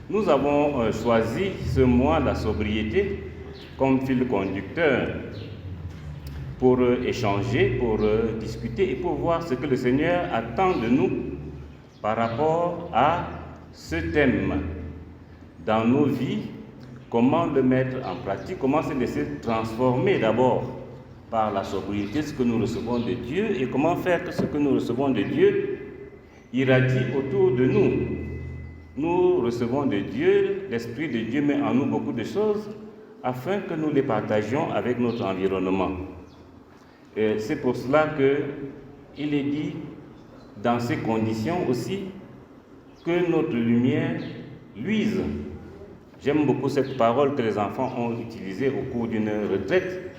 Nous avons choisi ce mois, la sobriété, comme fil conducteur pour échanger, pour discuter et pour voir ce que le Seigneur attend de nous par rapport à ce thème dans nos vies, comment le mettre en pratique, comment se laisser transformer d'abord par la sobriété, ce que nous recevons de Dieu, et comment faire que ce que nous recevons de Dieu irradie autour de nous. Nous recevons de Dieu, l'Esprit de Dieu met en nous beaucoup de choses afin que nous les partagions avec notre environnement. Et c'est pour cela qu'il est dit dans ces conditions aussi que notre lumière luise. J'aime beaucoup cette parole que les enfants ont utilisée au cours d'une retraite,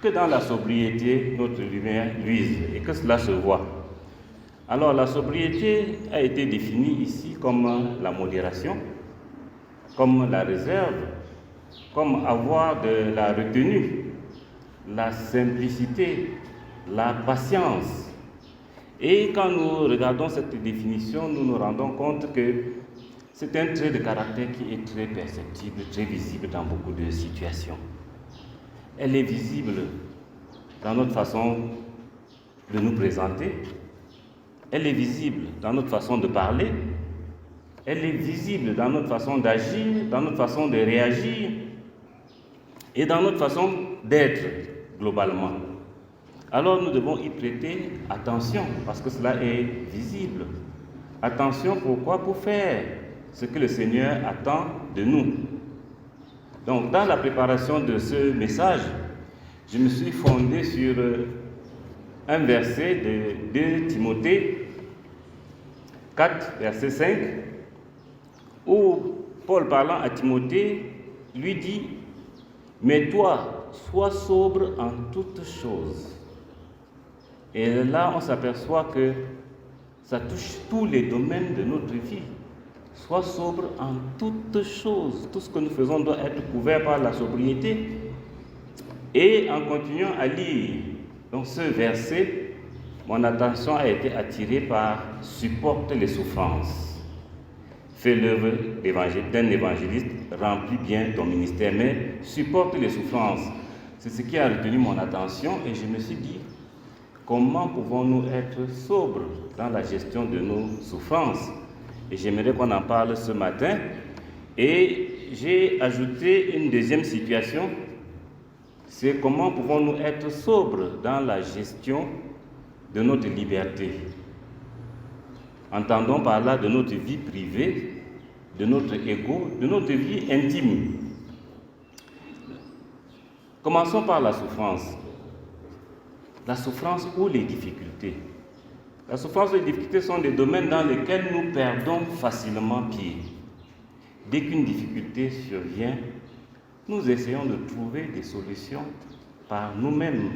que dans la sobriété, notre lumière luise et que cela se voit. Alors la sobriété a été définie ici comme la modération, comme la réserve, comme avoir de la retenue, la simplicité, la patience. Et quand nous regardons cette définition, nous nous rendons compte que c'est un trait de caractère qui est très perceptible, très visible dans beaucoup de situations. Elle est visible dans notre façon de nous présenter, elle est visible dans notre façon de parler, elle est visible dans notre façon d'agir, dans notre façon de réagir et dans notre façon d'être globalement. Alors nous devons y prêter attention parce que cela est visible. Attention, pourquoi? Pour faire ce que le Seigneur attend de nous. Donc dans la préparation de ce message, je me suis fondé sur un verset de 2 Timothée 4, verset 5, où Paul parlant à Timothée lui dit « Mais toi, sois sobre en toutes choses. » Et là, on s'aperçoit que ça touche tous les domaines de notre vie. Sois sobre en toutes choses. Tout ce que nous faisons doit être couvert par la sobriété. Et en continuant à lire donc ce verset, mon attention a été attirée par « supporte les souffrances ». Fais l'œuvre d'un évangéliste, remplis bien ton ministère, mais supporte les souffrances. C'est ce qui a retenu mon attention et je me suis dit, comment pouvons-nous être sobres dans la gestion de nos souffrances? Et j'aimerais qu'on en parle ce matin. Et j'ai ajouté une deuxième situation, c'est comment pouvons-nous être sobres dans la gestion de notre liberté. Entendons par là de notre vie privée, de notre ego, de notre vie intime. Commençons par la souffrance. La souffrance ou les difficultés. La souffrance et les difficultés sont des domaines dans lesquels nous perdons facilement pied. Dès qu'une difficulté survient, nous essayons de trouver des solutions par nous-mêmes.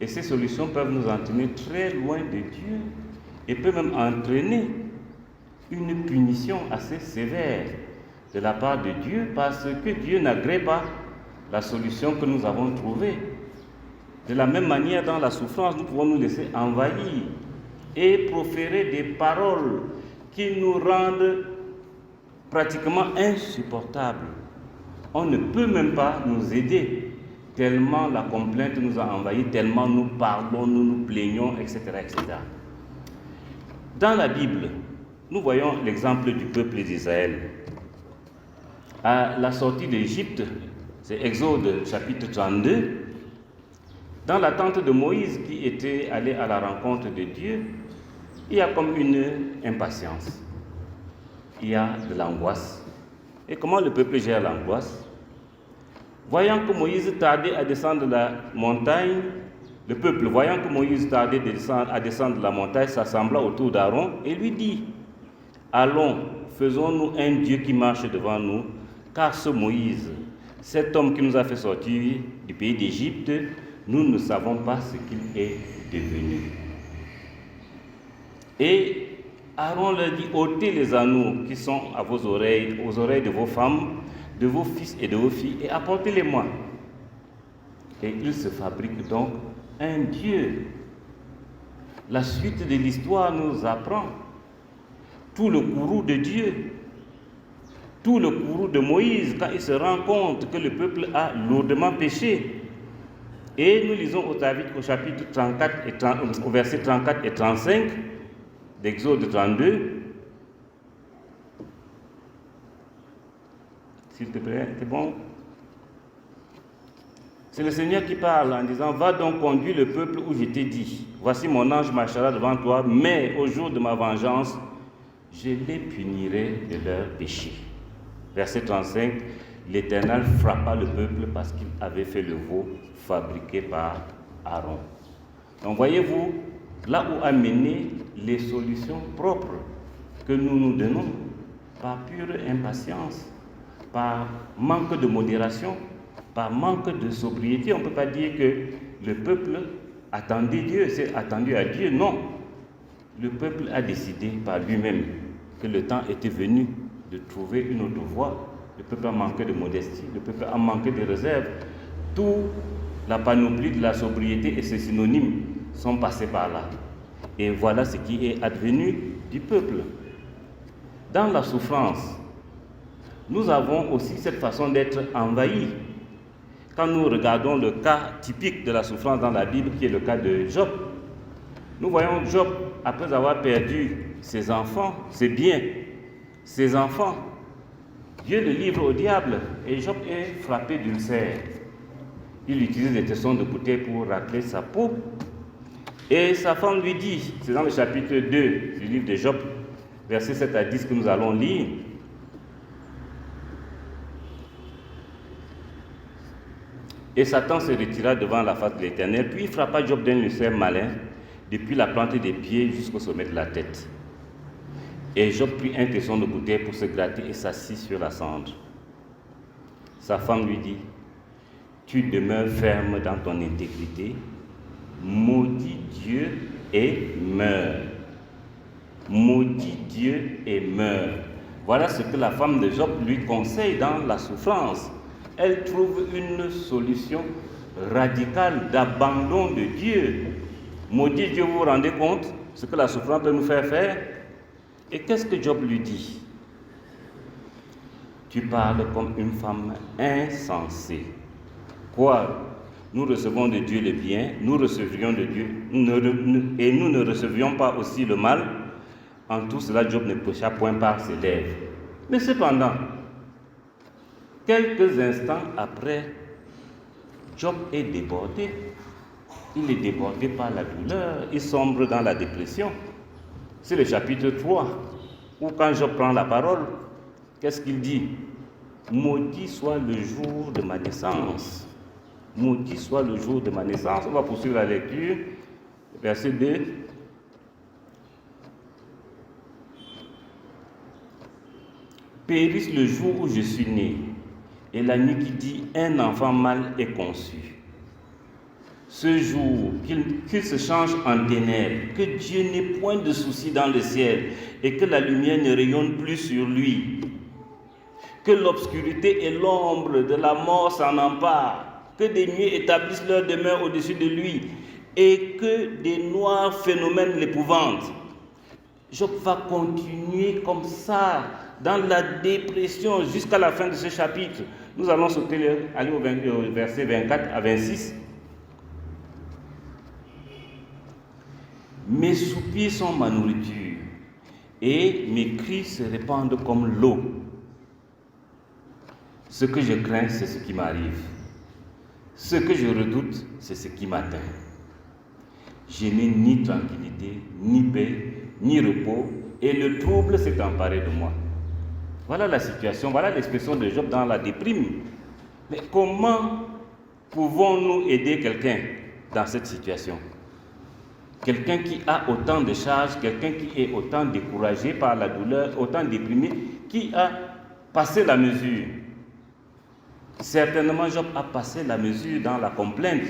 Et ces solutions peuvent nous entraîner très loin de Dieu et peuvent même entraîner une punition assez sévère de la part de Dieu parce que Dieu n'agrée pas la solution que nous avons trouvée. De la même manière, dans la souffrance, nous pouvons nous laisser envahir et proférer des paroles qui nous rendent pratiquement insupportables. On ne peut même pas nous aider, tellement la complainte nous a envahis, tellement nous parlons, nous nous plaignons, etc., etc. Dans la Bible, nous voyons l'exemple du peuple d'Israël. À la sortie d'Égypte, c'est Exode chapitre 32, dans la tente de Moïse qui était allé à la rencontre de Dieu, il y a comme une impatience, il y a de l'angoisse. Et comment le peuple gère l'angoisse? Voyant que Moïse tardait à descendre la montagne, le peuple, voyant que Moïse tardait à descendre la montagne, s'assembla autour d'Aaron et lui dit « Allons, faisons-nous un Dieu qui marche devant nous, car ce Moïse, cet homme qui nous a fait sortir du pays d'Égypte, nous ne savons pas ce qu'il est devenu. » Et Aaron leur dit, ôtez les anneaux qui sont à vos oreilles, aux oreilles de vos femmes, de vos fils et de vos filles, et apportez-les-moi. Et il se fabrique donc un Dieu. La suite de l'histoire nous apprend tout le courroux de Dieu, tout le courroux de Moïse quand il se rend compte que le peuple a lourdement péché. Et nous lisons au chapitre 34 au verset 34 et 35 d'Exode 32. S'il te plaît, c'est bon? C'est le Seigneur qui parle en disant: va donc conduire le peuple où je t'ai dit. Voici mon ange marchera devant toi, mais au jour de ma vengeance, je les punirai de leurs péchés. Verset 35, l'Éternel frappa le peuple parce qu'il avait fait le veau fabriqué par Aaron. Donc voyez-vous, là où amener les solutions propres que nous nous donnons, par pure impatience, par manque de modération, par manque de sobriété. On ne peut pas dire que le peuple attendait Dieu, c'est attendu à Dieu. Non, le peuple a décidé par lui-même que le temps était venu de trouver une autre voie. Le peuple a manqué de modestie, le peuple a manqué de réserve. Toute la panoplie de la sobriété et ses synonymes sont passés par là. Et voilà ce qui est advenu du peuple. Dans la souffrance, nous avons aussi cette façon d'être envahis. Quand nous regardons le cas typique de la souffrance dans la Bible, qui est le cas de Job, nous voyons Job, après avoir perdu ses enfants, ses biens, ses enfants, Dieu le livre au diable et Job est frappé d'ulcère. Il utilise des tessons de bouteille pour racler sa peau. Et sa femme lui dit, c'est dans le chapitre 2 du livre de Job, versets 7 à 10 que nous allons lire: et Satan se retira devant la face de l'Éternel, puis il frappa Job d'un ulcère malin, depuis la plante des pieds jusqu'au sommet de la tête. Et Job prit un tesson de bouteille pour se gratter et s'assit sur la cendre. Sa femme lui dit: tu demeures ferme dans ton intégrité, maudis Dieu et meurs. Maudis Dieu et meurs. Voilà ce que la femme de Job lui conseille dans la souffrance. Elle trouve une solution radicale d'abandon de Dieu. Maudit Dieu, vous vous rendez compte ce que la souffrance peut nous faire faire? Et qu'est-ce que Job lui dit? Tu parles comme une femme insensée. Quoi? Nous recevons de Dieu le bien, nous recevrions de Dieu, et nous ne recevions pas aussi le mal. En tout cela, Job ne pécha point par ses lèvres. Mais cependant, quelques instants après, Job est débordé. Il est débordé par la douleur, il sombre dans la dépression. C'est le chapitre 3, où quand Job prend la parole, qu'est-ce qu'il dit? Maudit soit le jour de ma naissance. Maudit soit le jour de ma naissance. On va poursuivre la lecture. Verset 2. Périsse le jour où je suis né, et la nuit qui dit un enfant mâle est conçu. Ce jour, qu'il se change en ténèbres, que Dieu n'ait point de souci dans le ciel, et que la lumière ne rayonne plus sur lui. Que l'obscurité et l'ombre de la mort s'en emparent, que des nuées établissent leur demeure au-dessus de lui, et que des noirs phénomènes l'épouvantent. Job va continuer comme ça, dans la dépression, jusqu'à la fin de ce chapitre. Nous allons aller au verset 24 à 26. Mes soupirs sont ma nourriture, et mes cris se répandent comme l'eau. Ce que je crains, c'est ce qui m'arrive. Ce que je redoute, c'est ce qui m'atteint. Je n'ai ni tranquillité, ni paix, ni repos, et le trouble s'est emparé de moi. Voilà la situation, voilà l'expression de Job dans la déprime. Mais comment pouvons-nous aider quelqu'un dans cette situation? Quelqu'un qui a autant de charges, quelqu'un qui est autant découragé par la douleur, autant déprimé, qui a passé la mesure. Certainement, Job a passé la mesure dans la complainte.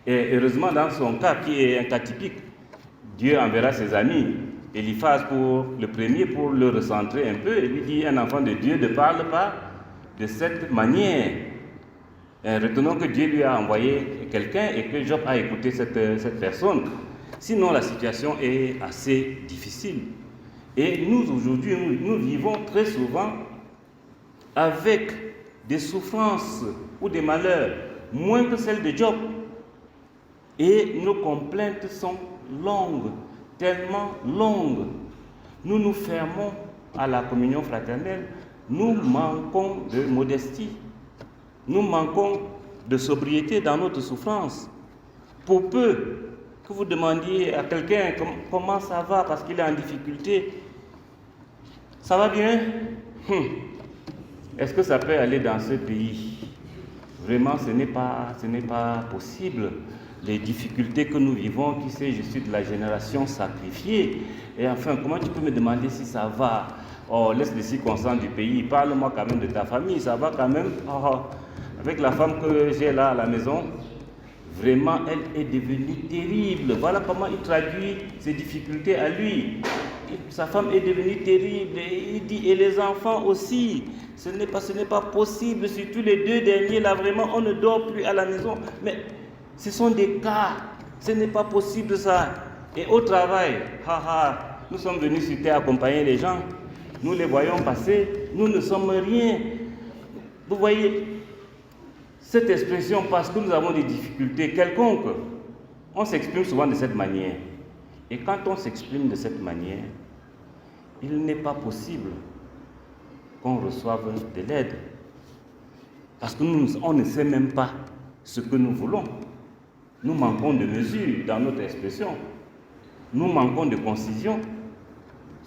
Et heureusement, dans son cas, qui est un cas typique, Dieu enverra ses amis, Eliphaz pour le premier, pour le recentrer un peu, et lui dit: un enfant de Dieu ne parle pas de cette manière. Et retenons que Dieu lui a envoyé quelqu'un et que Job a écouté cette personne. Sinon, la situation est assez difficile. Et nous, aujourd'hui, nous vivons très souvent avec des souffrances ou des malheurs moins que celles de Job. Et nos complaintes sont longues, tellement longues. Nous nous fermons à la communion fraternelle. Nous manquons de modestie. Nous manquons de sobriété dans notre souffrance. Pour peu que vous demandiez à quelqu'un comment ça va parce qu'il est en difficulté, ça va bien? Est-ce que ça peut aller dans ce pays? Vraiment, ce n'est pas possible. Les difficultés que nous vivons, qui sait, je suis de la génération sacrifiée. Et enfin, comment tu peux me demander si ça va? Oh, laisse les circonstances du pays. Parle-moi quand même de ta famille. Ça va quand même? Oh, avec la femme que j'ai là à la maison, vraiment, elle est devenue terrible. Voilà comment il traduit ses difficultés à lui. Sa femme est devenue terrible. Et il dit, et les enfants aussi. Ce n'est pas possible. Surtout les 2 derniers, là, vraiment, on ne dort plus à la maison. Mais ce sont des cas. Ce n'est pas possible, ça. Et au travail, nous sommes venus sur terre accompagner les gens. Nous les voyons passer. Nous ne sommes rien. Vous voyez, cette expression, parce que nous avons des difficultés quelconques, on s'exprime souvent de cette manière. Et quand on s'exprime de cette manière, il n'est pas possible qu'on reçoive de l'aide. Parce que on ne sait même pas ce que nous voulons. Nous manquons de mesure dans notre expression. Nous manquons de concision.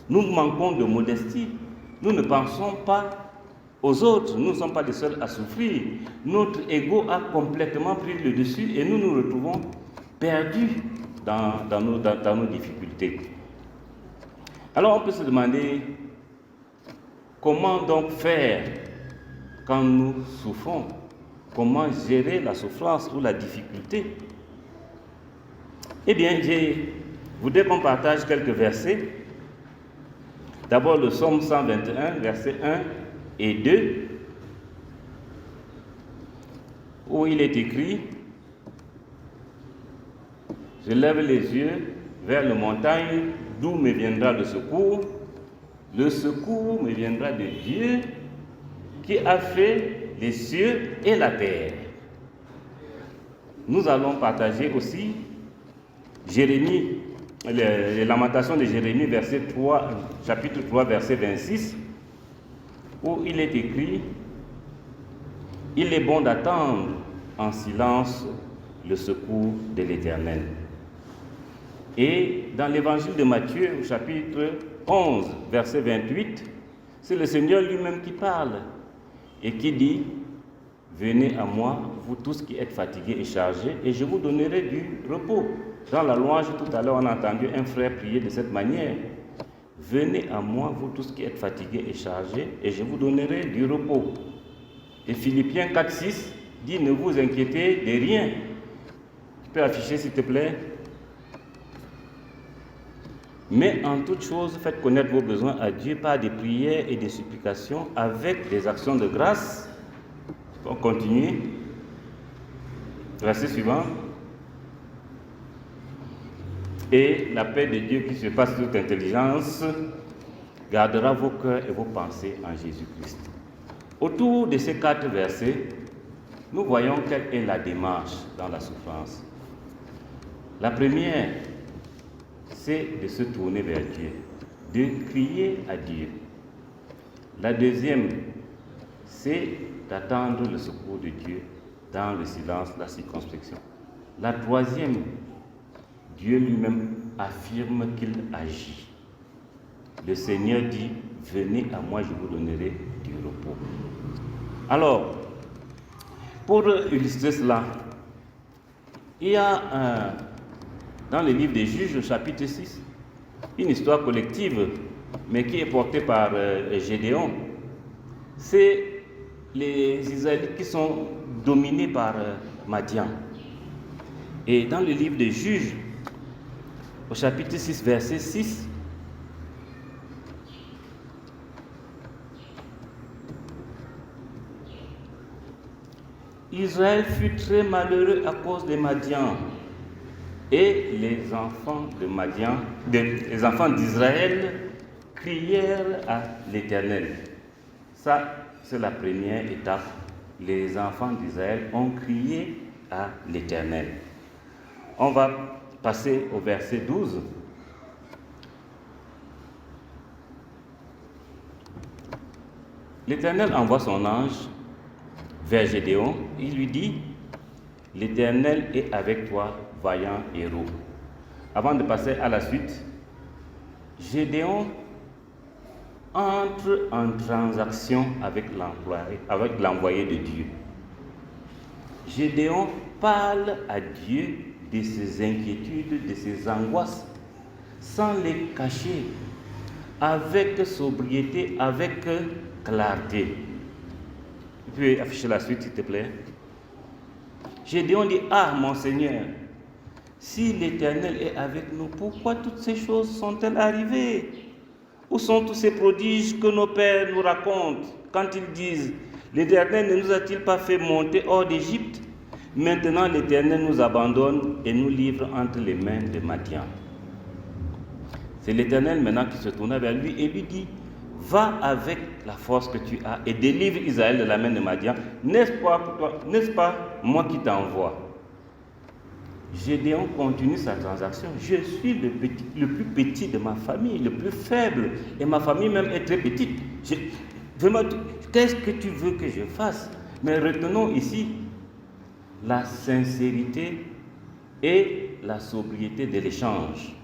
Nous manquons de modestie. Nous ne pensons pas aux autres. Nous ne sommes pas les seuls à souffrir. Notre ego a complètement pris le dessus et nous nous retrouvons perdus dans nos difficultés. Alors on peut se demander comment donc faire quand nous souffrons? Comment gérer la souffrance ou la difficulté? Eh bien, je voudrais qu'on partage quelques versets. D'abord le psaume 121, versets 1 et 2, où il est écrit: je lève les yeux vers les montagnes, d'où me viendra le secours. Le secours me viendra de Dieu qui a fait les cieux et la terre. Nous allons partager aussi Jérémie, les lamentations de Jérémie, chapitre 3, verset 26, où il est écrit: il est bon d'attendre en silence le secours de l'Éternel. Et dans l'évangile de Matthieu, au chapitre 11, verset 28, c'est le Seigneur lui-même qui parle et qui dit: venez à moi, vous tous qui êtes fatigués et chargés, et je vous donnerai du repos. Dans la louange, tout à l'heure, on a entendu un frère prier de cette manière: venez à moi, vous tous qui êtes fatigués et chargés, et je vous donnerai du repos. Et Philippiens 4, 6 dit: ne vous inquiétez de rien. Tu peux afficher, s'il te plaît? Mais en toute chose, faites connaître vos besoins à Dieu par des prières et des supplications avec des actions de grâce. On continue. Verset suivant. Et la paix de Dieu qui surpasse toute intelligence gardera vos cœurs et vos pensées en Jésus-Christ. Autour de ces 4 versets, nous voyons quelle est la démarche dans la souffrance. La première, c'est de se tourner vers Dieu, de crier à Dieu. La deuxième, c'est d'attendre le secours de Dieu dans le silence, la circonspection. La troisième, Dieu lui-même affirme qu'il agit. Le Seigneur dit: venez à moi, je vous donnerai du repos. Alors, pour illustrer cela, il y a dans le livre des Juges, au chapitre 6, une histoire collective, mais qui est portée par Gédéon. C'est les Israélites qui sont dominés par Madian. Et dans le livre des Juges, au chapitre 6, verset 6, Israël fut très malheureux à cause des Madian. Et les enfants de Madian, les enfants d'Israël crièrent à l'Éternel. Ça, c'est la première étape. Les enfants d'Israël ont crié à l'Éternel. On va passer au verset 12. L'Éternel envoie son ange vers Gédéon. Il lui dit, l'Éternel est avec toi, vaillant héros. Avant de passer à la suite, Gédéon entre en transaction avec l'envoyé de Dieu. Gédéon parle à Dieu de ses inquiétudes, de ses angoisses, sans les cacher, avec sobriété, avec clarté. Tu peux afficher la suite, s'il te plaît. Gédéon dit, ah mon Seigneur, si l'Éternel est avec nous, pourquoi toutes ces choses sont-elles arrivées? Où sont tous ces prodiges que nos pères nous racontent quand ils disent, l'Éternel ne nous a-t-il pas fait monter hors d'Égypte? Maintenant l'Éternel nous abandonne et nous livre entre les mains de Madian. C'est l'Éternel maintenant qui se tourna vers lui et lui dit, va avec la force que tu as et délivre Israël de la main de Madian. N'est-ce pas moi qui t'envoie? Gédéon continue sa transaction. Je suis le plus petit de ma famille, le plus faible, et ma famille même est très petite. Vraiment, qu'est-ce que tu veux que je fasse? Mais retenons ici la sincérité et la sobriété de l'échange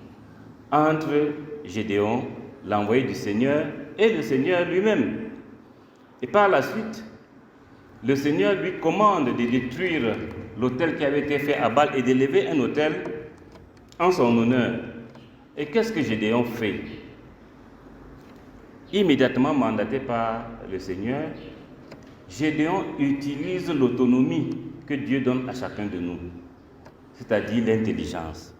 entre Gédéon, l'envoyé du Seigneur, et le Seigneur lui-même. Et par la suite, le Seigneur lui commande de détruire l'autel qui avait été fait à Baal et d'élever un autel en son honneur. Et qu'est-ce que Gédéon fait? Immédiatement mandaté par le Seigneur, Gédéon utilise l'autonomie que Dieu donne à chacun de nous, c'est-à-dire l'intelligence.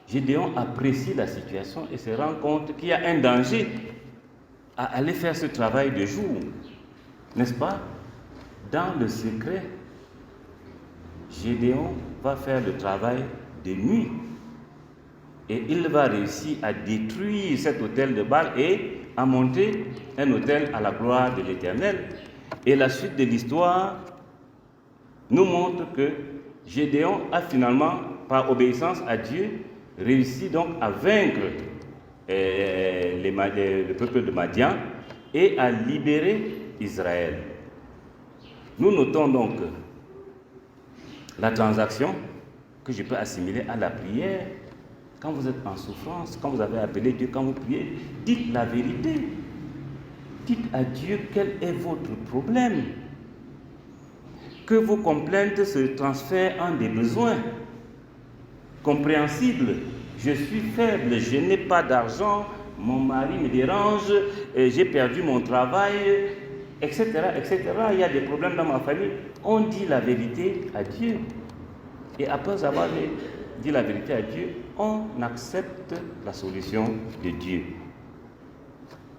Gédéon apprécie la situation et se rend compte qu'il y a un danger à aller faire ce travail de jour, n'est-ce pas? Dans le secret, Gédéon va faire le travail de nuit et il va réussir à détruire cet autel de Baal et à monter un autel à la gloire de l'Éternel. Et la suite de l'histoire nous montre que Gédéon a finalement, par obéissance à Dieu, réussi donc à vaincre le peuple de Madian et à libérer Israël. Nous notons donc la transaction que je peux assimiler à la prière. Quand vous êtes en souffrance, quand vous avez appelé Dieu, quand vous priez, dites la vérité. Dites à Dieu quel est votre problème. Que vos complaintes se transfèrent en des besoins compréhensibles. Je suis faible, je n'ai pas d'argent, mon mari me dérange, j'ai perdu mon travail, etc., etc. Il y a des problèmes dans ma famille. On dit la vérité à Dieu. Et après avoir dit la vérité à Dieu, on accepte la solution de Dieu.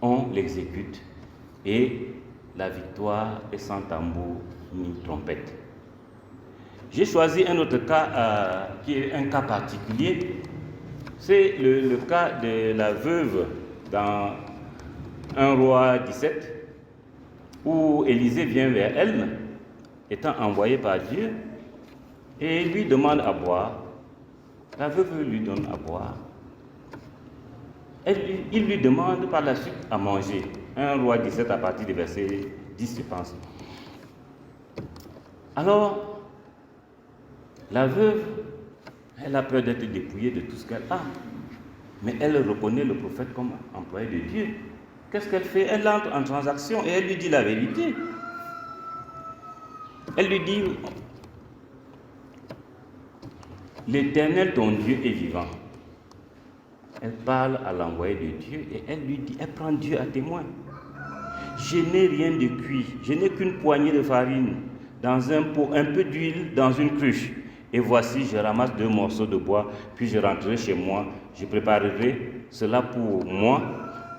On l'exécute. Et la victoire est sans tambour ni trompette. J'ai choisi un autre cas qui est un cas particulier. C'est le cas de la veuve dans 1 Roi 17, où Élisée vient vers elle, étant envoyé par Dieu, et lui demande à boire. La veuve lui donne à boire. Il lui demande par la suite à manger. 1 Roi 17 à partir du verset 10, je pense. Alors, la veuve, elle a peur d'être dépouillée de tout ce qu'elle a. Mais elle reconnaît le prophète comme employé de Dieu. Qu'est-ce qu'elle fait? Elle entre en transaction et elle lui dit la vérité. Elle lui dit, l'Éternel, ton Dieu, est vivant. Elle parle à l'envoyé de Dieu et elle lui dit, elle prend Dieu à témoin. Je n'ai rien de cuit, je n'ai qu'une poignée de farine dans un pot, un peu d'huile dans une cruche. Et voici, je ramasse 2 morceaux de bois, puis je rentrerai chez moi, je préparerai cela pour moi,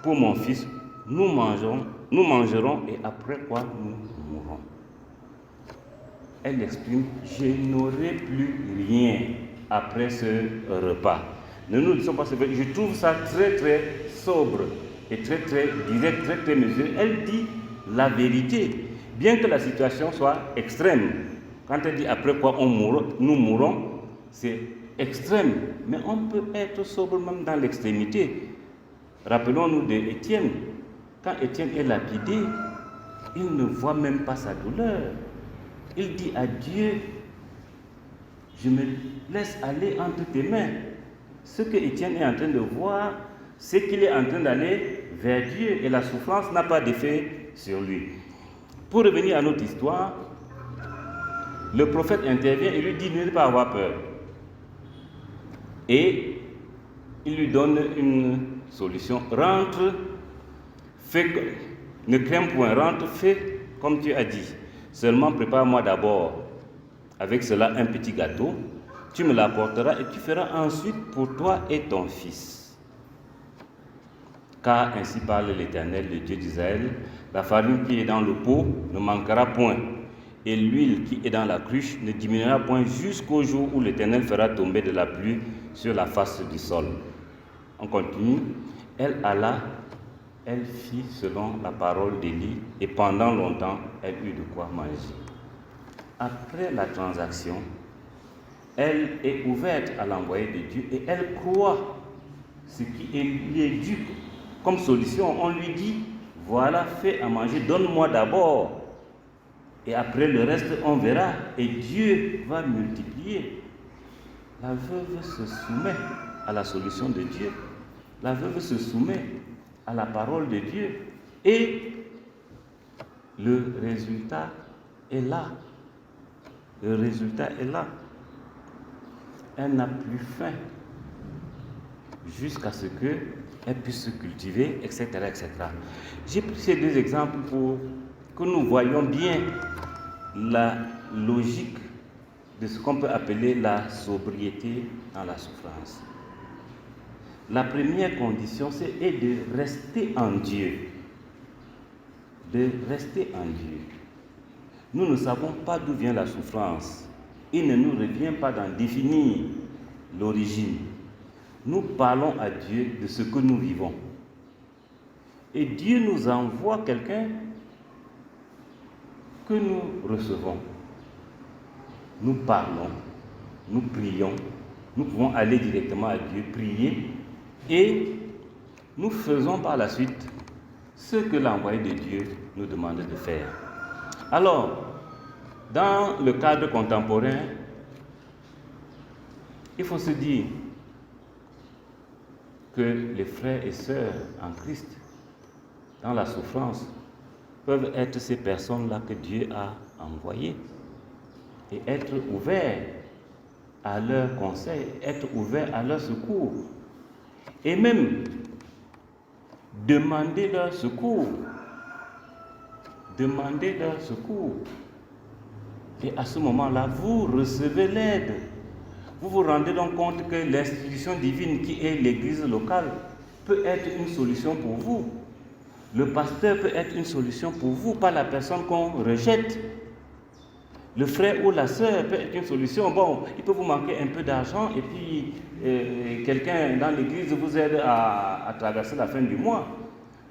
pour mon fils. Nous mangerons et après quoi nous mourrons. Elle exprime, je n'aurai plus rien après ce repas. Ne nous disons pas ce que je trouve ça très très sobre et très très direct, très très mesuré. Elle dit, la vérité, bien que la situation soit extrême. Quand elle dit après quoi nous mourrons, c'est extrême, mais on peut être sobre même dans l'extrémité. Rappelons-nous d'Étienne. Quand Étienne est lapidé, il ne voit même pas sa douleur. Il dit à Dieu, je me laisse aller entre tes mains. Ce que Étienne est en train de voir, c'est qu'il est en train d'aller vers Dieu et la souffrance n'a pas d'effet sur lui. Pour revenir à notre histoire, le prophète intervient et lui dit de ne pas avoir peur. Et il lui donne une solution. Rentre, ne crains point, rentre, fais comme tu as dit. Seulement prépare-moi d'abord avec cela un petit gâteau, tu me l'apporteras et tu feras ensuite pour toi et ton fils. Car ainsi parle l'Éternel, le Dieu d'Israël, la farine qui est dans le pot ne manquera point, et l'huile qui est dans la cruche ne diminuera point jusqu'au jour où l'Éternel fera tomber de la pluie sur la face du sol. On continue. Elle alla, elle fit selon la parole d'Élie, et pendant longtemps, elle eut de quoi manger. Après la transaction, elle est ouverte à l'envoyé de Dieu et elle croit ce qui lui est dû comme solution. On lui dit, voilà, fais à manger, donne-moi d'abord. Et après le reste, on verra. Et Dieu va multiplier. La veuve se soumet à la solution de Dieu. La veuve se soumet à la parole de Dieu. Et le résultat est là. Le résultat est là. Elle n'a plus faim jusqu'à ce qu'elle puisse se cultiver, etc., etc. J'ai pris ces deux exemples pour que nous voyions bien la logique de ce qu'on peut appeler la sobriété dans la souffrance. La première condition, c'est de rester en Dieu. De rester en Dieu. Nous ne savons pas d'où vient la souffrance. Il ne nous revient pas d'en définir l'origine. Nous parlons à Dieu de ce que nous vivons. Et Dieu nous envoie quelqu'un que nous recevons. Nous parlons, nous prions, nous pouvons aller directement à Dieu, prier, et nous faisons par la suite ce que l'envoyé de Dieu nous demande de faire. Alors, dans le cadre contemporain, il faut se dire que les frères et sœurs en Christ, dans la souffrance, peuvent être ces personnes-là que Dieu a envoyées et être ouverts à leurs conseils, être ouverts à leur secours et même demander leur secours. Demander leur secours. Et à ce moment-là, vous recevez l'aide. Vous vous rendez donc compte que l'institution divine qui est l'église locale peut être une solution pour vous. Le pasteur peut être une solution pour vous, pas la personne qu'on rejette. Le frère ou la sœur peut être une solution. Bon, il peut vous manquer un peu d'argent et puis quelqu'un dans l'église vous aide à traverser la fin du mois.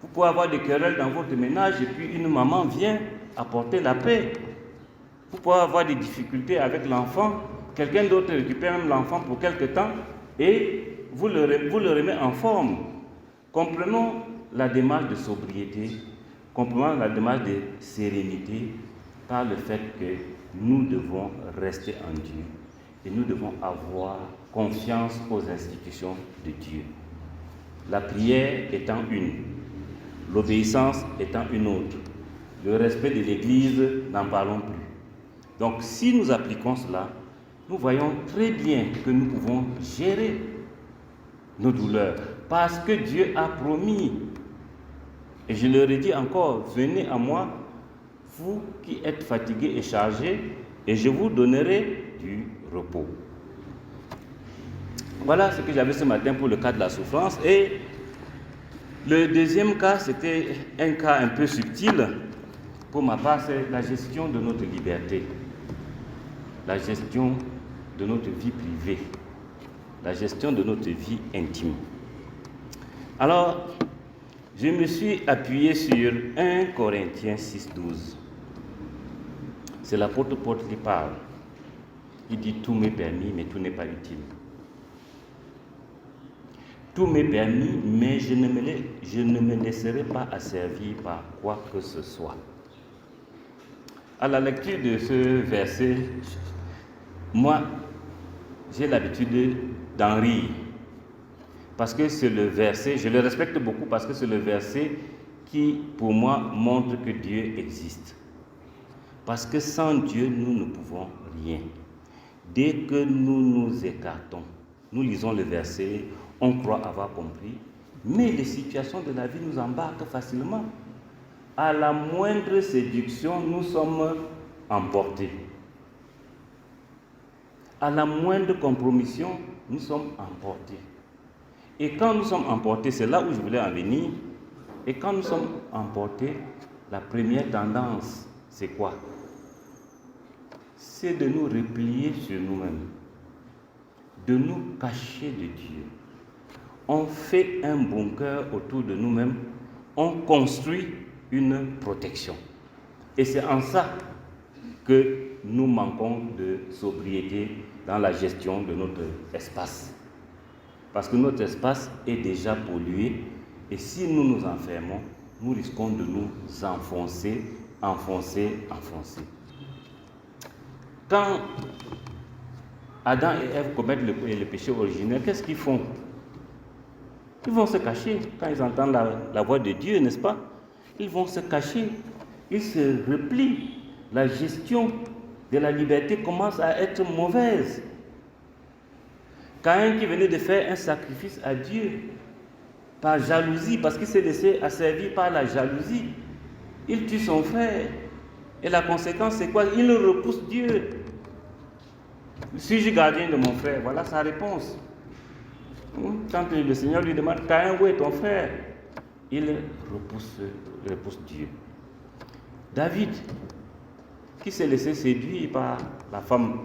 Vous pouvez avoir des querelles dans votre ménage et puis une maman vient apporter la paix. Vous pouvez avoir des difficultés avec l'enfant, quelqu'un d'autre récupère même l'enfant pour quelque temps et vous le remet en forme. Comprenons la démarche de sobriété, comprenons la démarche de sérénité par le fait que nous devons rester en Dieu et nous devons avoir confiance aux institutions de Dieu. La prière étant une, l'obéissance étant une autre, le respect de l'Église, n'en parlons plus. Donc si nous appliquons cela, nous voyons très bien que nous pouvons gérer nos douleurs parce que Dieu a promis. Et je leur ai dit encore, venez à moi, vous qui êtes fatigués et chargés, et je vous donnerai du repos. Voilà ce que j'avais ce matin pour le cas de la souffrance. Et le deuxième cas, c'était un cas un peu subtil. Pour ma part, c'est la gestion de notre liberté. La gestion de notre vie privée. La gestion de notre vie intime. Alors, je me suis appuyé sur 1 Corinthiens 6,12. C'est l'apôtre Paul qui parle. Il dit tout m'est permis, mais tout n'est pas utile. Tout m'est permis, mais je ne me laisserai pas asservir par quoi que ce soit. À la lecture de ce verset, moi, j'ai l'habitude d'en rire. Parce que c'est le verset, je le respecte beaucoup parce que c'est le verset qui, pour moi, montre que Dieu existe. Parce que sans Dieu, nous ne pouvons rien. Dès que nous nous écartons, nous lisons le verset, on croit avoir compris, mais les situations de la vie nous embarquent facilement. À la moindre séduction, nous sommes emportés. À la moindre compromission, nous sommes emportés. Et quand nous sommes emportés, c'est là où je voulais en venir, et quand nous sommes emportés, la première tendance, c'est quoi? C'est de nous replier sur nous-mêmes, de nous cacher de Dieu. On fait un bunker autour de nous-mêmes, on construit une protection. Et c'est en ça que nous manquons de sobriété dans la gestion de notre espace. Parce que notre espace est déjà pollué et si nous nous enfermons, nous risquons de nous enfoncer. Quand Adam et Ève commettent le péché originel, qu'est-ce qu'ils font? Ils vont se cacher quand ils entendent la voix de Dieu, n'est-ce pas? Ils vont se cacher, ils se replient. La gestion de la liberté commence à être mauvaise. Caïn qui venait de faire un sacrifice à Dieu par jalousie, parce qu'il s'est laissé asservir par la jalousie, il tue son frère. Et la conséquence, c'est quoi? Il repousse Dieu. Suis-je gardien de mon frère? Voilà sa réponse. Quand le Seigneur lui demande, Caïn, où est ton frère? Il repousse Dieu. David, qui s'est laissé séduire par la femme,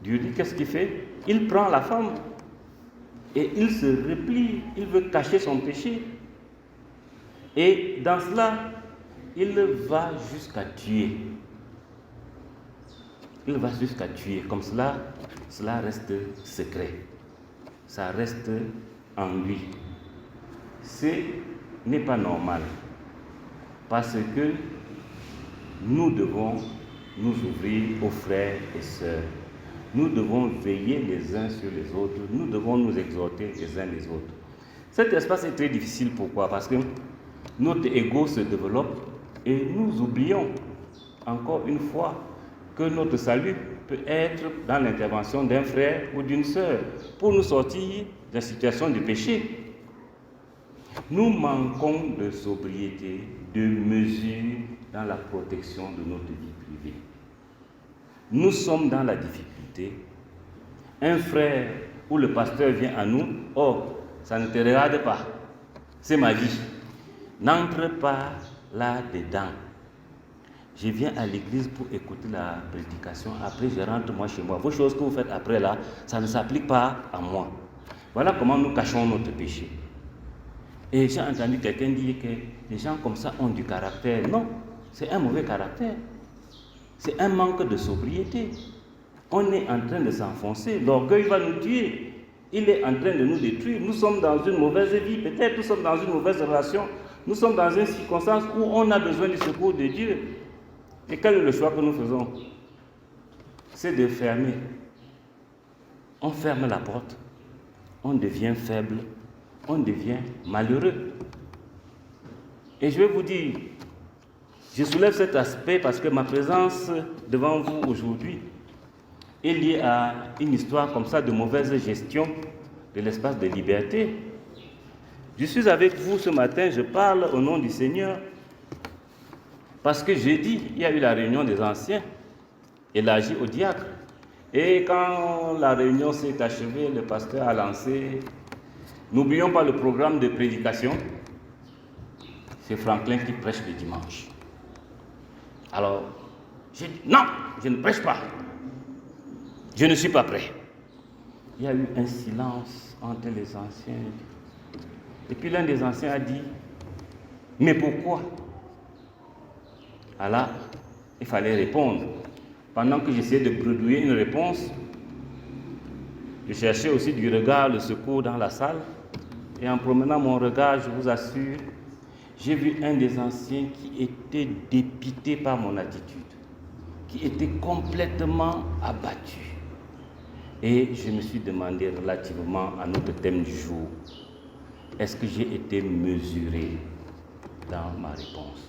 Dieu dit, qu'est-ce qu'il fait? Il prend la femme et il se replie, il veut cacher son péché. Et dans cela, il va jusqu'à tuer. Il va jusqu'à tuer. Comme cela reste secret. Ça reste en lui. Ce n'est pas normal. Parce que nous devons nous ouvrir aux frères et sœurs. Nous devons veiller les uns sur les autres. Nous devons nous exhorter les uns les autres. Cet espace est très difficile. Pourquoi? Parce que notre ego se développe et nous oublions encore une fois que notre salut peut être dans l'intervention d'un frère ou d'une sœur pour nous sortir de la situation du péché. Nous manquons de sobriété, de mesure dans la protection de notre vie privée. Nous sommes dans la difficulté. Un frère ou le pasteur vient à nous, oh, ça ne te regarde pas, c'est ma vie. N'entre pas là-dedans. Je viens à l'église pour écouter la prédication, après je rentre moi chez moi. Vos choses que vous faites après là, ça ne s'applique pas à moi. Voilà comment nous cachons notre péché. Et j'ai entendu quelqu'un dire que les gens comme ça ont du caractère. Non, c'est un mauvais caractère. C'est un manque de sobriété. On est en train de s'enfoncer. L'orgueil va nous tuer. Il est en train de nous détruire. Nous sommes dans une mauvaise vie. Peut-être nous sommes dans une mauvaise relation. Nous sommes dans une circonstance où on a besoin du secours de Dieu. Et quel est le choix que nous faisons? C'est de fermer. On ferme la porte. On devient faible. On devient malheureux. Et je vais vous dire, je soulève cet aspect parce que ma présence devant vous aujourd'hui est liée à une histoire comme ça de mauvaise gestion de l'espace de liberté. Je suis avec vous ce matin, je parle au nom du Seigneur parce que jeudi, il y a eu la réunion des anciens, élargie au diacre. Et quand la réunion s'est achevée, le pasteur a lancé, n'oublions pas le programme de prédication, c'est Franklin qui prêche le dimanche. Alors, j'ai dit, non, je ne prêche pas. Je ne suis pas prêt. Il y a eu un silence entre les anciens. Et puis l'un des anciens a dit, Mais pourquoi? Alors, il fallait répondre. Pendant que j'essayais de bredouiller une réponse, je cherchais aussi du regard le secours dans la salle. Et en promenant mon regard, je vous assure, j'ai vu un des anciens qui était dépité par mon attitude, qui était complètement abattu. Et je me suis demandé relativement à notre thème du jour, est-ce que j'ai été mesuré dans ma réponse?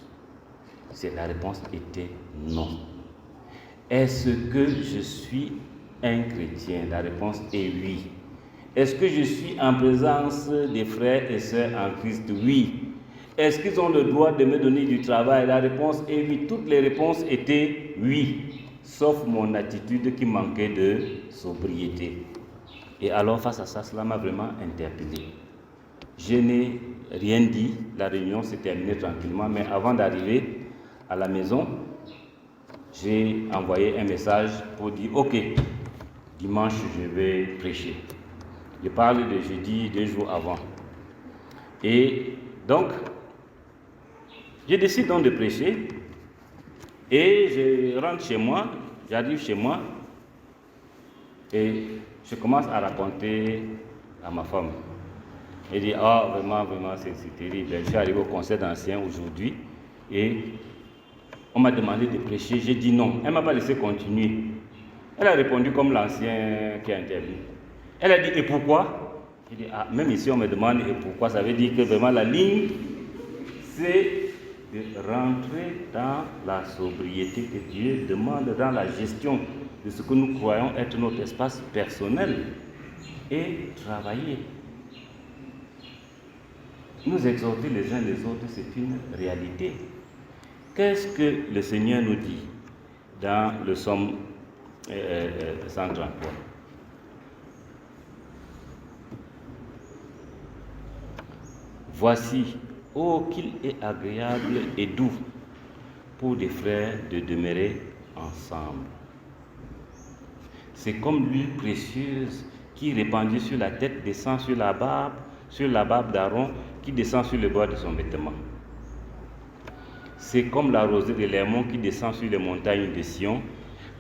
La réponse était non. Est-ce que je suis un chrétien? La réponse est oui. Est-ce que je suis en présence des frères et sœurs en Christ? Oui. Est-ce qu'ils ont le droit de me donner du travail? La réponse est oui. Toutes les réponses étaient oui, sauf mon attitude qui manquait de sobriété. Et alors, face à ça, cela m'a vraiment interpellé. Je n'ai rien dit, la réunion s'est terminée tranquillement, mais avant d'arriver à la maison, j'ai envoyé un message pour dire « Ok, dimanche, je vais prêcher ». Je parle de jeudi, 2 jours avant. Et donc, je décide donc de prêcher et je rentre chez moi, j'arrive chez moi et je commence à raconter à ma femme. Elle dit, ah, vraiment, c'est terrible. Je suis arrivé au concert d'anciens aujourd'hui et on m'a demandé de prêcher. J'ai dit non. Elle ne m'a pas laissé continuer. Elle a répondu comme l'ancien qui a intervenu. Elle a dit, et pourquoi? J'ai dit, ah, même ici on me demande et pourquoi. Ça veut dire que vraiment la ligne, c'est de rentrer dans la sobriété que Dieu demande dans la gestion de ce que nous croyons être notre espace personnel et travailler. Nous exhorter les uns les autres, c'est une réalité. Qu'est-ce que le Seigneur nous dit dans le psaume 133? Voici, oh qu'il est agréable et doux pour des frères de demeurer ensemble. C'est comme l'huile précieuse qui, répandue sur la tête, descend sur la barbe d'Aaron, qui descend sur le bord de son vêtement. C'est comme la rosée de l'Hermon qui descend sur les montagnes de Sion,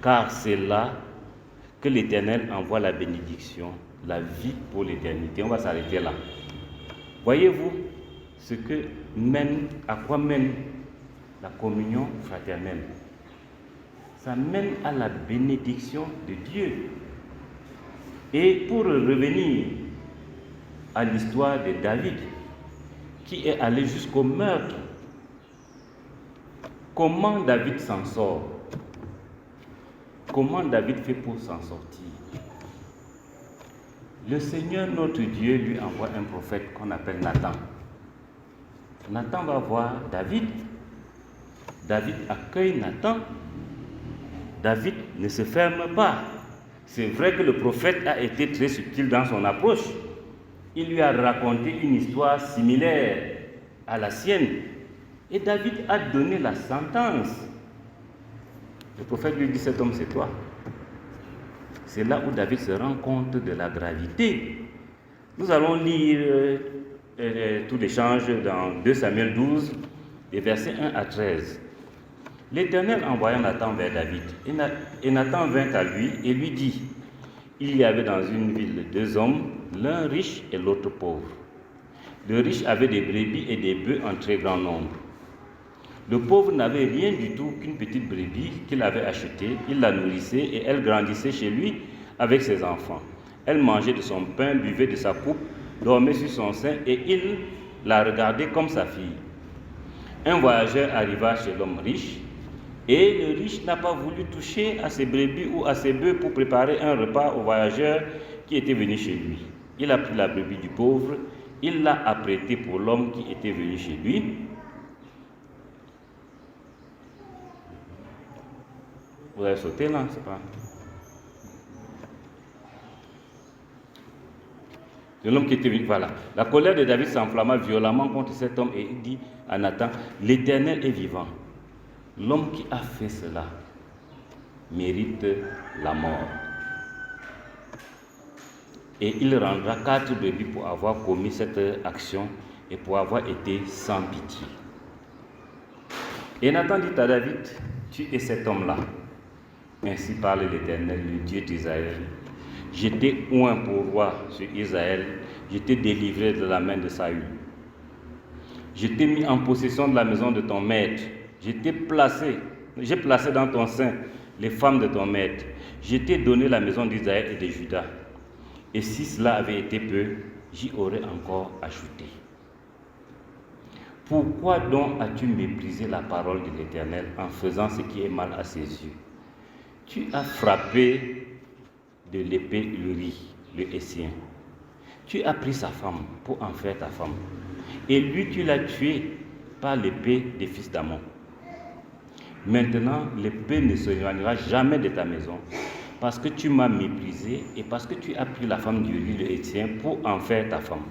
car c'est là que l'Éternel envoie la bénédiction, la vie pour l'éternité. On va s'arrêter là. Voyez-vous à quoi mène la communion fraternelle? Ça mène à la bénédiction de Dieu. Et pour revenir à l'histoire de David, qui est allé jusqu'au meurtre, comment David s'en sort? Comment David fait pour s'en sortir? Le Seigneur, notre Dieu, lui envoie un prophète qu'on appelle Nathan. Nathan va voir David. David accueille Nathan. David ne se ferme pas. C'est vrai que le prophète a été très subtil dans son approche. Il lui a raconté une histoire similaire à la sienne. Et David a donné la sentence. Le prophète lui dit, cet homme c'est toi. C'est là où David se rend compte de la gravité. Nous allons lire tout l'échange dans 2 Samuel 12, des versets 1 à 13. L'Éternel envoya Nathan vers David. Et Nathan vint à lui et lui dit, il y avait dans une ville 2 hommes, l'un riche et l'autre pauvre. Le riche avait des brebis et des bœufs en très grand nombre. Le pauvre n'avait rien du tout qu'une petite brebis qu'il avait achetée. Il la nourrissait et elle grandissait chez lui avec ses enfants. Elle mangeait de son pain, buvait de sa coupe, dormait sur son sein et il la regardait comme sa fille. Un voyageur arriva chez l'homme riche et le riche n'a pas voulu toucher à ses brebis ou à ses bœufs pour préparer un repas au voyageur qui était venu chez lui. Il a pris la brebis du pauvre, il l'a apprêtée pour l'homme qui était venu chez lui. Vous avez sauté là, c'est pas. C'est l'homme qui était venu, voilà. La colère de David s'enflamma violemment contre cet homme et il dit à Nathan, l'Éternel est vivant. L'homme qui a fait cela mérite la mort. Et il rendra 4 brebis pour avoir commis cette action et pour avoir été sans pitié. Et Nathan dit à David, tu es cet homme-là. Ainsi parle l'Éternel, le Dieu d'Israël. Je t'ai oint pour roi sur Israël, je t'ai délivré de la main de Saül. Je t'ai mis en possession de la maison de ton maître. J'ai placé dans ton sein les femmes de ton maître. Je t'ai donné la maison d'Israël et de Juda. Et si cela avait été peu, j'y aurais encore ajouté. Pourquoi donc as-tu méprisé la parole de l'Éternel en faisant ce qui est mal à ses yeux? Tu as frappé de l'épée Uri, le Hessien. Tu as pris sa femme pour en faire ta femme. Et lui, tu l'as tué par l'épée des fils d'Ammon. Maintenant, l'épée ne s'éloignera jamais de ta maison, parce que tu m'as méprisé et parce que tu as pris la femme d'Uri, le Héthien, pour en faire ta femme.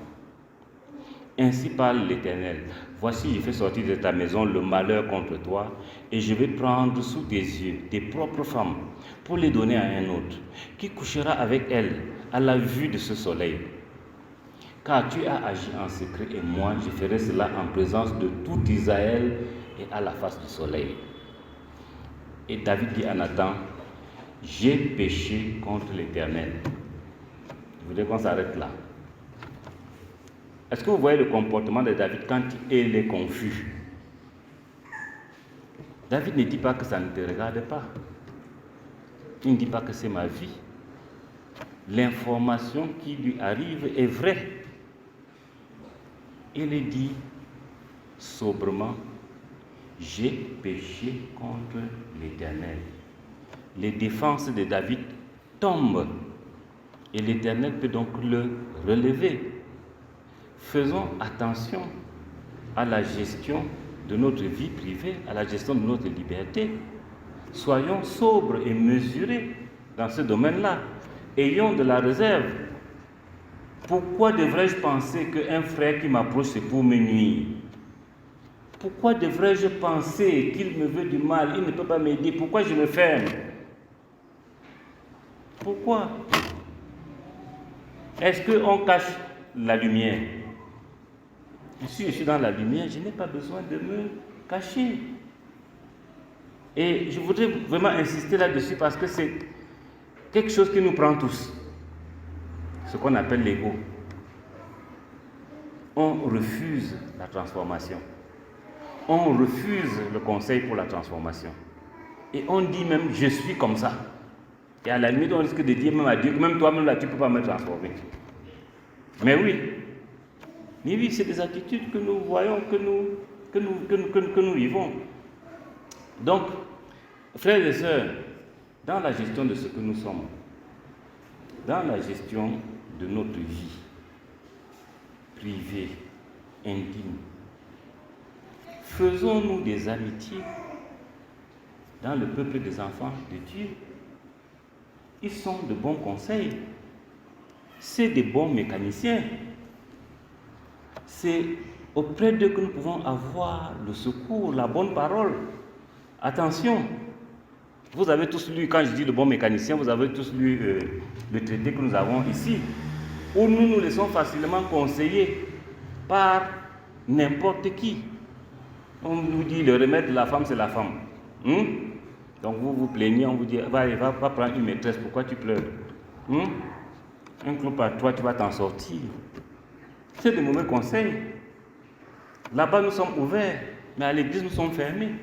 Ainsi parle l'Éternel. Voici, je fais sortir de ta maison le malheur contre toi, et je vais prendre sous tes yeux tes propres femmes pour les donner à un autre, qui couchera avec elles à la vue de ce soleil. Car tu as agi en secret, et moi, je ferai cela en présence de tout Israël et à la face du soleil. Et David dit à Nathan, j'ai péché contre l'Éternel. Je voudrais qu'on s'arrête là. Est-ce que vous voyez le comportement de David quand il est confus? David ne dit pas que ça ne te regarde pas. Il ne dit pas que c'est ma vie. L'information qui lui arrive est vraie. Il dit sobrement, j'ai péché contre l'Éternel. Les défenses de David tombent et l'Éternel peut donc le relever. Faisons attention à la gestion de notre vie privée, à la gestion de notre liberté. Soyons sobres et mesurés dans ce domaine-là. Ayons de la réserve. Pourquoi devrais-je penser qu'un frère qui m'approche, c'est pour me nuire? Pourquoi devrais-je penser qu'il me veut du mal, il ne peut pas m'aider? Pourquoi je me ferme? Pourquoi? Est-ce qu'on cache la lumière? Si je suis dans la lumière, je n'ai pas besoin de me cacher. Et je voudrais vraiment insister là-dessus parce que c'est quelque chose qui nous prend tous. Ce qu'on appelle l'ego. On refuse la transformation. On refuse le conseil pour la transformation. Et on dit même, je suis comme ça. Et à la limite, on risque de dire même à Dieu, même toi-même là, tu ne peux pas me transformer. Mais oui, c'est des attitudes que nous voyons, que nous vivons. Donc, frères et sœurs, dans la gestion de ce que nous sommes, dans la gestion de notre vie privée, intime, faisons-nous des amitiés dans le peuple des enfants de Dieu. Ils sont de bons conseils, c'est des bons mécaniciens. C'est auprès d'eux que nous pouvons avoir le secours, la bonne parole. Attention, vous avez tous lu, quand je dis le bon mécanicien, vous avez tous lu le traité que nous avons ici, où nous nous laissons facilement conseiller par n'importe qui. On nous dit le remède de la femme, c'est la femme. Donc vous vous plaignez, on vous dit, va prendre une maîtresse, pourquoi tu pleures? Un clou par toi, tu vas t'en sortir. C'est de mauvais conseils. Là-bas, nous sommes ouverts, mais à l'église, nous sommes fermés.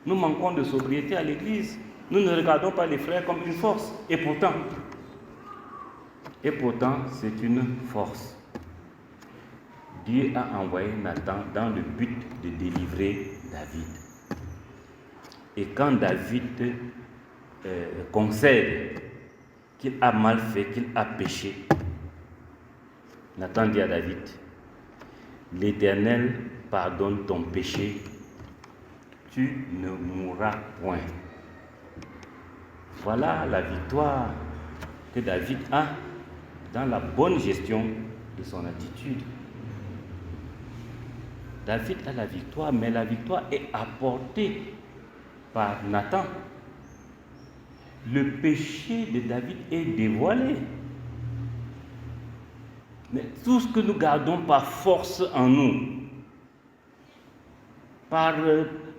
Nous manquons de sobriété à l'église. Nous ne regardons pas les frères comme une force. Et pourtant, c'est une force. Dieu a envoyé Nathan dans le but de délivrer David. Et quand David concède qu'il a mal fait, qu'il a péché, Nathan dit à David, l'Éternel pardonne ton péché, tu ne mourras point. Voilà la victoire que David a dans la bonne gestion de son attitude. David a la victoire, mais la victoire est apportée par Nathan. Le péché de David est dévoilé. Mais tout ce que nous gardons par force en nous, par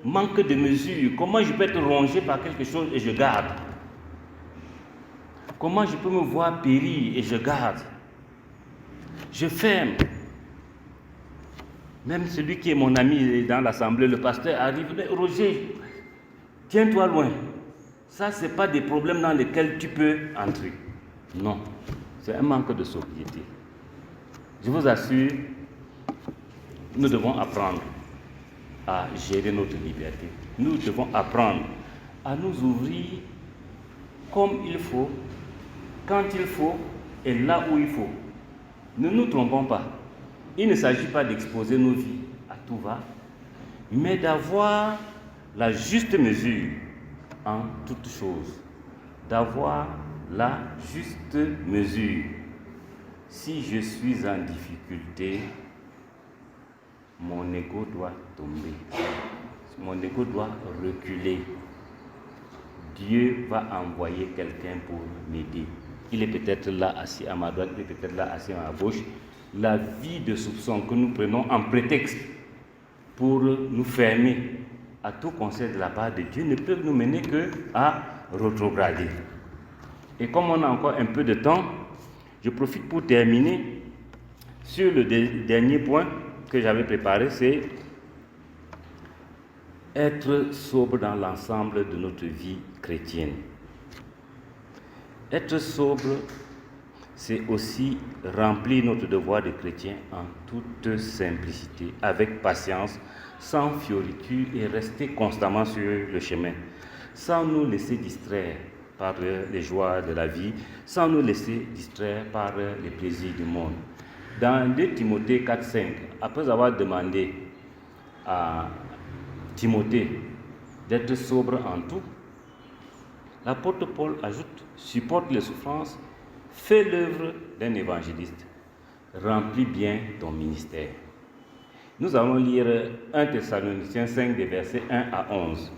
manque de mesure? Comment je peux être rongé par quelque chose et je garde? Comment je peux me voir périr et je garde? Je ferme. Même celui qui est mon ami dans l'assemblée, le pasteur arrive, mais Roger, tiens-toi loin. Ça, ce n'est pas des problèmes dans lesquels tu peux entrer. Non, c'est un manque de sobriété. Je vous assure, nous devons apprendre à gérer notre liberté. Nous devons apprendre à nous ouvrir comme il faut, quand il faut et là où il faut. Ne nous trompons pas. Il ne s'agit pas d'exposer nos vies à tout va, mais d'avoir la juste mesure en toutes choses. D'avoir la juste mesure. Si je suis en difficulté, mon ego doit tomber. Mon ego doit reculer. Dieu va envoyer quelqu'un pour m'aider. Il est peut-être là assis à ma droite, il est peut-être là assis à ma gauche. La vie de soupçon que nous prenons en prétexte pour nous fermer à tout conseil de la part de Dieu ne peut nous mener qu'à rétrograder. Et comme on a encore un peu de temps, je profite pour terminer sur le dernier point que j'avais préparé, c'est être sobre dans l'ensemble de notre vie chrétienne. Être sobre, c'est aussi remplir notre devoir de chrétien en toute simplicité, avec patience, sans fioriture et rester constamment sur le chemin, sans nous laisser distraire par les joies de la vie, sans nous laisser distraire par les plaisirs du monde. Dans 2 Timothée 4,5, après avoir demandé à Timothée d'être sobre en tout, l'apôtre Paul ajoute: supporte les souffrances, fais l'œuvre d'un évangéliste, remplis bien ton ministère. Nous allons lire 1 Thessaloniciens 5, des versets 1 à 11,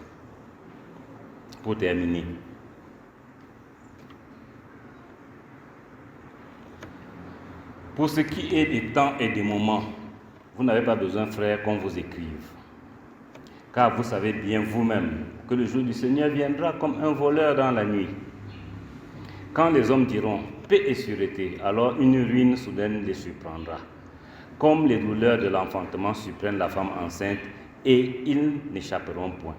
pour terminer. Pour ce qui est des temps et des moments, vous n'avez pas besoin, frères, qu'on vous écrive. Car vous savez bien vous-même que le jour du Seigneur viendra comme un voleur dans la nuit. Quand les hommes diront paix et sûreté, alors une ruine soudaine les surprendra. Comme les douleurs de l'enfantement surprennent la femme enceinte, et ils n'échapperont point.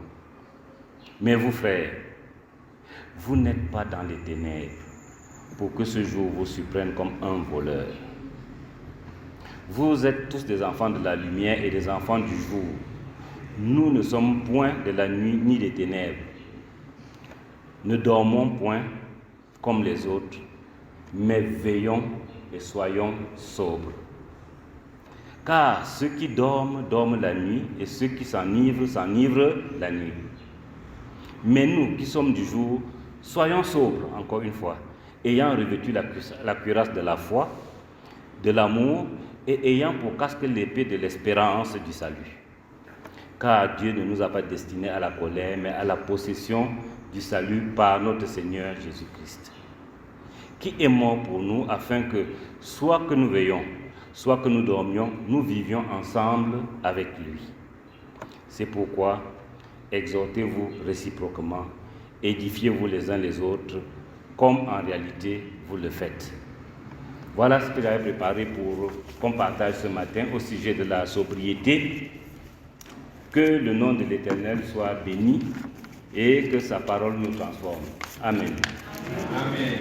Mais vous, frères, vous n'êtes pas dans les ténèbres pour que ce jour vous surprenne comme un voleur. Vous êtes tous des enfants de la lumière et des enfants du jour. Nous ne sommes point de la nuit ni des ténèbres. Ne dormons point comme les autres, mais veillons et soyons sobres. Car ceux qui dorment, dorment la nuit, et ceux qui s'enivrent, s'enivrent la nuit. Mais nous qui sommes du jour, soyons sobres, encore une fois, ayant revêtu la cuirasse de la foi, de l'amour, et ayant pour casque l'épée de l'espérance du salut. Car Dieu ne nous a pas destinés à la colère, mais à la possession du salut par notre Seigneur Jésus-Christ, qui est mort pour nous, afin que, soit que nous veillons, soit que nous dormions, nous vivions ensemble avec lui. C'est pourquoi, exhortez-vous réciproquement, édifiez-vous les uns les autres, comme en réalité vous le faites. Voilà ce que j'avais préparé pour qu'on partage ce matin au sujet de la sobriété. Que le nom de l'Éternel soit béni et que sa parole nous transforme. Amen. Amen.